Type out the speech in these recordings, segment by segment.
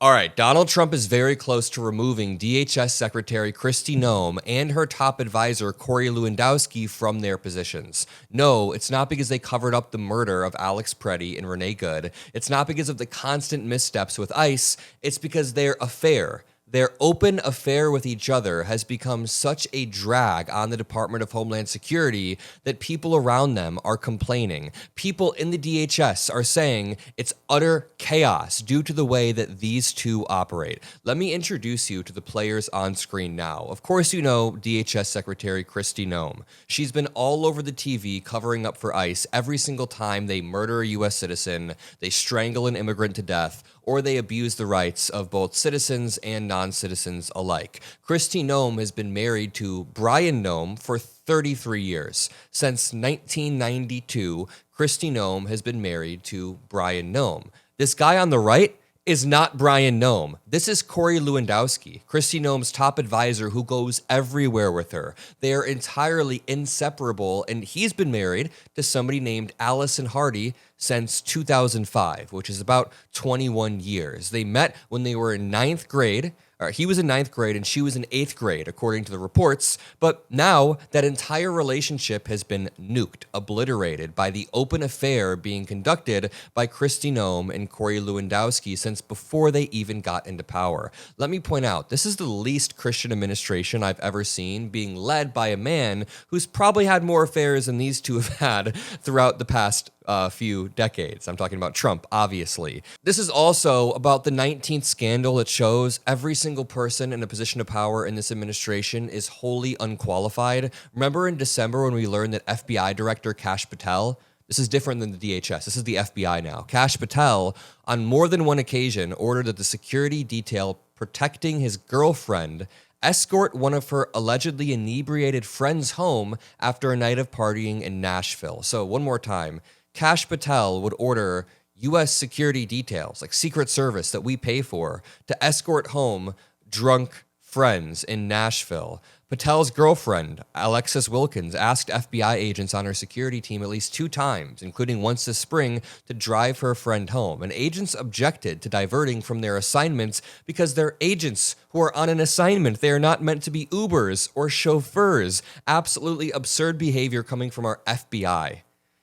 All right, Donald Trump is very close to removing DHS Secretary Kristi Noem and her top advisor Corey Lewandowski from their positions. No, it's not because they covered up the murder of Alex Preddy and Renee Good. It's not because of the constant missteps with ICE. It's because their open affair with each other has become such a drag on the Department of Homeland Security that people around them are complaining. People in the DHS are saying it's utter chaos due to the way that these two operate. Let me introduce you to the players on screen now. Of course, you know DHS Secretary Kristi Noem. She's been all over the TV covering up for ICE every single time they murder a U.S. citizen, they strangle an immigrant to death, or they abuse the rights of both citizens and non-citizens alike. Kristi Noem has been married to Brian Noem for 33 years. Since 1992, Kristi Noem has been married to Brian Noem. This guy on the right is not Brian Noem. This is Corey Lewandowski, Kristi Noem's top advisor who goes everywhere with her. They are entirely inseparable, and he's been married to somebody named Allison Hardy since 2005, which is about 21 years. They met when they were in ninth grade. He was in ninth grade and she was in eighth grade, according to the reports. But now that entire relationship has been nuked, obliterated by the open affair being conducted by Kristi Noem and Corey Lewandowski since before they even got into power. Let me point out, this is the least Christian administration I've ever seen, being led by a man who's probably had more affairs than these two have had throughout the past few decades. I'm talking about Trump, obviously. This is also about the 19th scandal that shows every single person in a position of power in this administration is wholly unqualified. Remember in December when we learned that FBI Director Kash Patel, this is different than the DHS, this is the FBI now. Kash Patel, on more than one occasion, ordered that the security detail protecting his girlfriend escort one of her allegedly inebriated friends home after a night of partying in Nashville. So one more time, Kash Patel would order U.S. security details, like Secret Service that we pay for, to escort home drunk friends in Nashville. Patel's girlfriend, Alexis Wilkins, asked FBI agents on her security team at least 2 times, including once this spring, to drive her friend home. And agents objected to diverting from their assignments because they're agents who are on an assignment. They are not meant to be Ubers or chauffeurs. Absolutely absurd behavior coming from our FBI.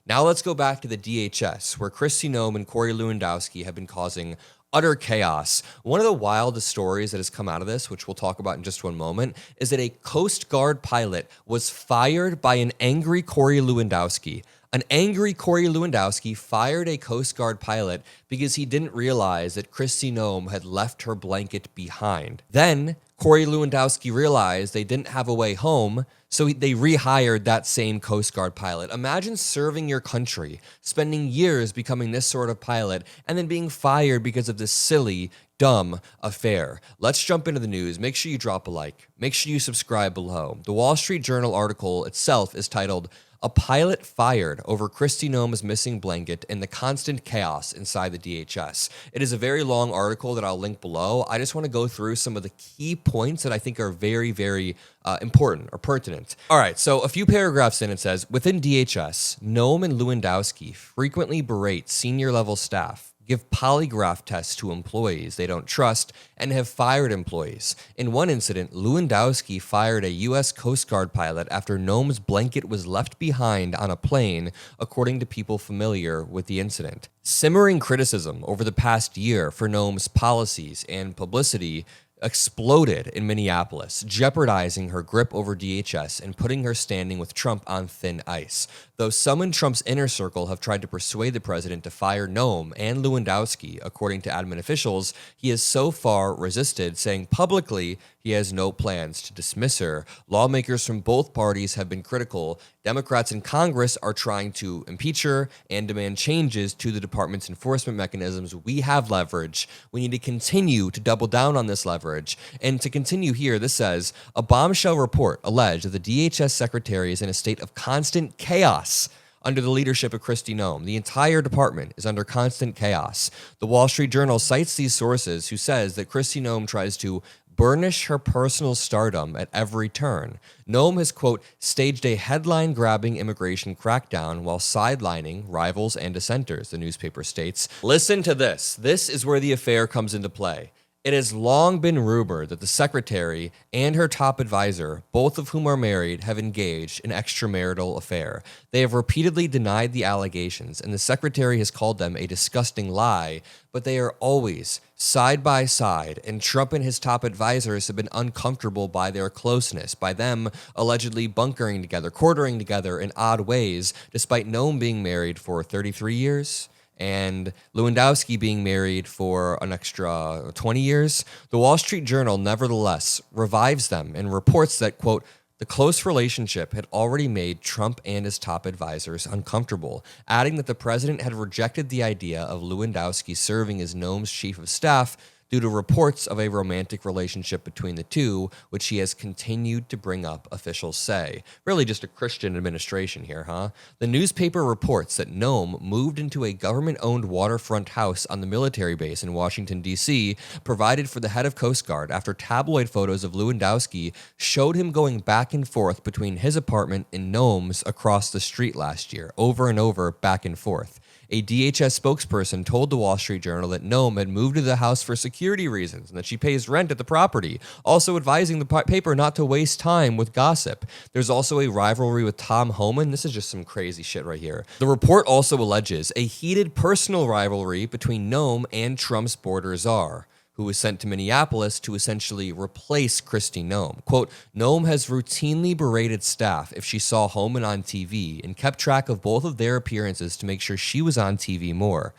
Now let's go back to the DHS, where Kristi Noem and Corey Lewandowski have been causing utter chaos. One of the wildest stories that has come out of this, which we'll talk about in just one moment, is that a Coast Guard pilot was fired by an angry Corey Lewandowski. An angry Corey Lewandowski fired a Coast Guard pilot because he didn't realize that Kristi Noem had left her blanket behind. Then Corey Lewandowski realized they didn't have a way home, so they rehired that same Coast Guard pilot. Imagine serving your country, spending years becoming this sort of pilot, and then being fired because of this silly, dumb affair. Let's jump into the news. Make sure you drop a like. Make sure you subscribe below. The Wall Street Journal article itself is titled, "A Pilot Fired Over Kristi Noem's Missing Blanket and the Constant Chaos Inside the DHS." It is a very long article that I'll link below. I just want to go through some of the key points that I think are very, very important or pertinent. All right, so a few paragraphs in, it says, within DHS, Noem and Lewandowski frequently berate senior-level staff, give polygraph tests to employees they don't trust, and have fired employees. In one incident, Lewandowski fired a U.S. Coast Guard pilot after Noem's blanket was left behind on a plane, according to people familiar with the incident. Simmering criticism over the past year for Noem's policies and publicity exploded in Minneapolis, jeopardizing her grip over DHS and putting her standing with Trump on thin ice. Though some in Trump's inner circle have tried to persuade the president to fire Noem and Lewandowski, according to admin officials, he has so far resisted, saying publicly he has no plans to dismiss her. Lawmakers from both parties have been critical. Democrats in Congress are trying to impeach her and demand changes to the department's enforcement mechanisms. We have leverage. We need to continue to double down on this leverage. And to continue here, this says, a bombshell report alleged that the DHS secretary is in a state of constant chaos under the leadership of Kristi Noem. The entire department is under constant chaos. The Wall Street Journal cites these sources who says that Kristi Noem tries to burnish her personal stardom at every turn. Noem has, quote, staged a headline-grabbing immigration crackdown while sidelining rivals and dissenters, the newspaper states. Listen to this. This is where the affair comes into play. It has long been rumored that the secretary and her top advisor, both of whom are married, have engaged in extramarital affair. They have repeatedly denied the allegations, and the secretary has called them a disgusting lie, but they are always side by side, and Trump and his top advisors have been uncomfortable by their closeness, by them allegedly bunkering together, quartering together in odd ways, despite Noem being married for 33 years. And Lewandowski being married for an extra 20 years, the Wall Street Journal nevertheless revives them and reports that, quote, the close relationship had already made Trump and his top advisors uncomfortable, adding that the president had rejected the idea of Lewandowski serving as Noem's chief of staff due to reports of a romantic relationship between the two, which he has continued to bring up, officials say. Really just a Christian administration here, huh? The newspaper reports that Noem moved into a government-owned waterfront house on the military base in Washington, D.C., provided for the head of Coast Guard after tabloid photos of Lewandowski showed him going back and forth between his apartment and Noem's across the street last year, over and over, back and forth. A DHS spokesperson told the Wall Street Journal that Noem had moved to the house for security reasons and that she pays rent at the property, also advising the paper not to waste time with gossip. There's also a rivalry with Tom Homan. This is just some crazy shit right here. The report also alleges a heated personal rivalry between Noem and Trump's border czar, who was sent to Minneapolis to essentially replace Kristi Noem. Quote, Noem has routinely berated staff if she saw Homan on TV and kept track of both of their appearances to make sure she was on TV more.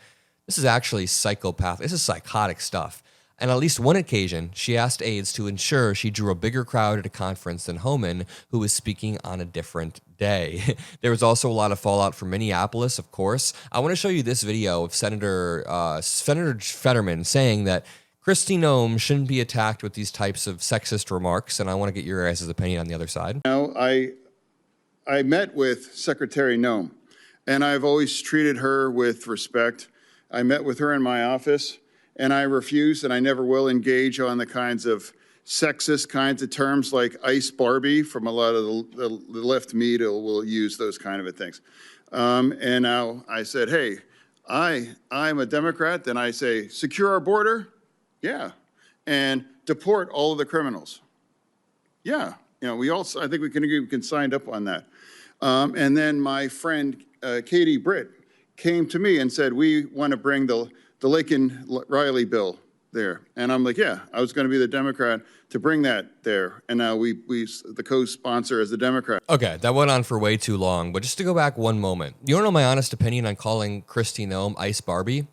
This is actually psychopath. This is psychotic stuff. On at least one occasion, she asked aides to ensure she drew a bigger crowd at a conference than Homan, who was speaking on a different day. There was also a lot of fallout from Minneapolis, of course. I want to show you this video of Senator Fetterman saying that Kristi Noem shouldn't be attacked with these types of sexist remarks, and I want to get your guys' opinion on the other side. I met with Secretary Noem, and I've always treated her with respect. I met with her in my office, and I refused, and I never will engage on the kinds of sexist kinds of terms like Ice Barbie from a lot of the left media will use those kind of things. And now I said, hey, I'm a Democrat, then I say, secure our border. Yeah, and deport all of the criminals. Yeah, you know, I think we can sign up on that. And then my friend Katie Britt came to me and said, we want to bring the Laken-Riley bill there. And I'm like, yeah, I was going to be the Democrat to bring that there. And now we the co-sponsor as the Democrat. Okay, that went on for way too long, but just to go back one moment, you want to know my honest opinion on calling Kristi Noem Ice Barbie?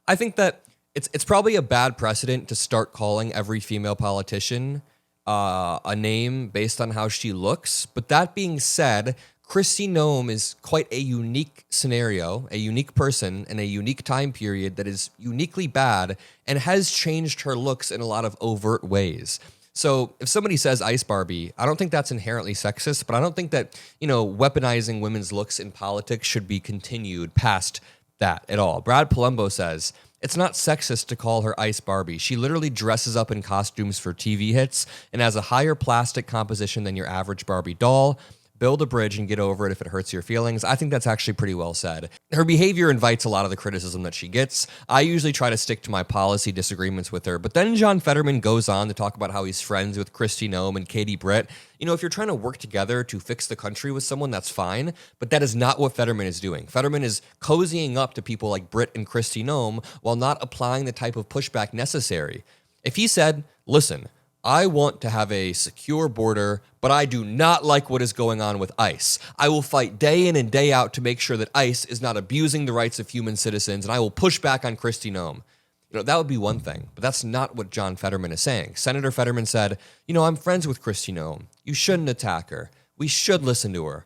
I think that it's probably a bad precedent to start calling every female politician a name based on how she looks. But that being said, Kristi Noem is quite a unique scenario, a unique person, and a unique time period that is uniquely bad and has changed her looks in a lot of overt ways. So if somebody says Ice Barbie, I don't think that's inherently sexist, but I don't think that, you know, weaponizing women's looks in politics should be continued past that at all. Brad Palumbo says, it's not sexist to call her Ice Barbie. She literally dresses up in costumes for TV hits and has a higher plastic composition than your average Barbie doll. Build a bridge and get over it if it hurts your feelings. I think that's actually pretty well said. Her behavior invites a lot of the criticism that she gets. I usually try to stick to my policy disagreements with her, but then John Fetterman goes on to talk about how he's friends with Kristi Noem and Katie Britt. You know, if you're trying to work together to fix the country with someone, that's fine, but that is not what Fetterman is doing. Fetterman is cozying up to people like Britt and Kristi Noem while not applying the type of pushback necessary. If he said, listen, I want to have a secure border, but I do not like what is going on with ICE. I will fight day in and day out to make sure that ICE is not abusing the rights of human citizens, and I will push back on Kristi Noem. You know, that would be one thing, but that's not what John Fetterman is saying. Senator Fetterman said, you know, I'm friends with Kristi Noem. You shouldn't attack her. We should listen to her.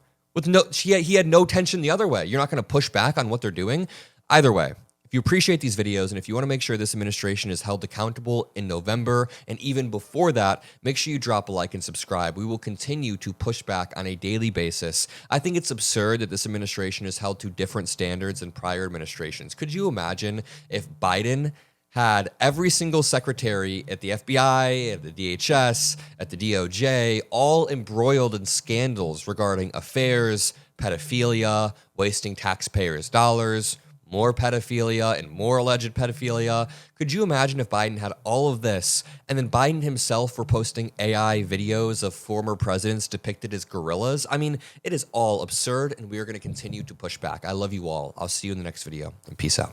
He had no tension the other way. You're not going to push back on what they're doing? Either way. If you appreciate these videos and if you want to make sure this administration is held accountable in November and even before that, make sure you drop a like and subscribe. We will continue to push back on a daily basis. I think it's absurd that this administration is held to different standards than prior administrations. Could you imagine if Biden had every single secretary at the FBI, at the DHS, at the DOJ, all embroiled in scandals regarding affairs, pedophilia, wasting taxpayers' dollars, more pedophilia and more alleged pedophilia. Could you imagine if Biden had all of this and then Biden himself were posting AI videos of former presidents depicted as gorillas? I mean, it is all absurd, and we are going to continue to push back. I love you all. I'll see you in the next video, and peace out.